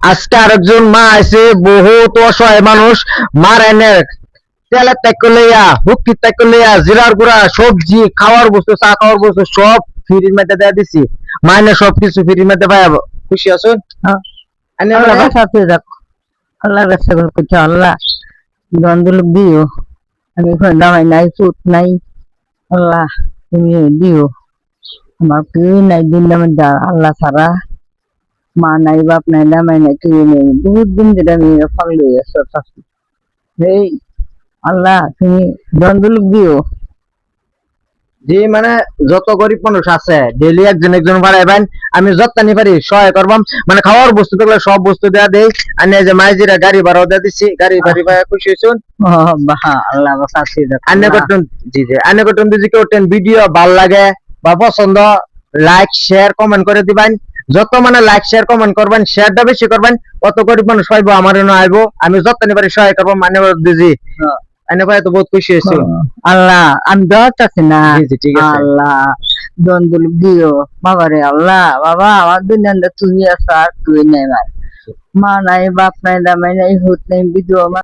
আজকে আরেকজন মা আছে, বহুত অসহায় মানুষ। মার এনে তেলের ত্যাগ লইয়া, হুক্কি ত্যাগ লইয়া, জিরার গুঁড়া, সবজি, খাওয়ার বস্তু, চা খাওয়ার বস্তু সব ফ্রির মধ্যে দেয়া দিছি। মাইনে সবকিছু ফ্রির মধ্যে পাই। খুশি আছেন? এনে আল্লাহ মানে বাঁচাতে রাখো, আল্লাহ কাছে করছে আল্লাহ দ্বন্দ্ব দিও। আমি এখন দামাই নাই, সুদ নাই, আল্লাহ তুমি দিও। আমার কেউ নাই দিন দামের দা আল্লাহ ছাড়া। মা নাই, বাপ নাই, দামাই নাই, কেউ নেই। বহুত দিন ধরে আমি ফল লই আছো শাশি। এই আল্লাহ তুমি দ্বন্দ্ব দিও। যে মানে যত গরিব মানুষ আছে ডেইলি একজন একজন বাড়াইবেন, আমি যতখানি পারি সহায় করবাম। মানে খাওয়ার বস্তু থাকলে সব বস্তু দেয়া দেই। আমি এই যে মাইজিরা গাড়ি ভাড়াও দেয়া দিচ্ছি, গাড়ি বাড়ি পাই খুশি হয়েছুন। ও বাহা আল্লাহ বাঁচাতে রাখো আন্নে আল্লাহ। করতেন, জি জি, আন্নে করতেন যদি কেউ ভিডিও ভাল লাগে বা পছন্দ, লাইক শেয়ার কমেন্ট করে দিবেন। যত মানে লাইক শেয়ার কমেন্ট করবেন, শেয়ারটা বেশি করবেন, তত গরিব মানুষ পাইবো, আমার এনে আইবো। আমি যতখানি পারি সহায় করবো, মানে দিজি এনে পাই তো বহুত খুশি হয়েছি। আল্লাহ আমি দরকার না। জি জি, ঠিক আছে। আল্লাহ দ্বন্দ্ব দিও বাবা রে আল্লাহ। বাবা আমার দুনিয়াটা তুমি আছো, আর তুই নাই। ভাই মা নাই, বাপ নাই, দামাই নাই, হুত নাই, বিধবা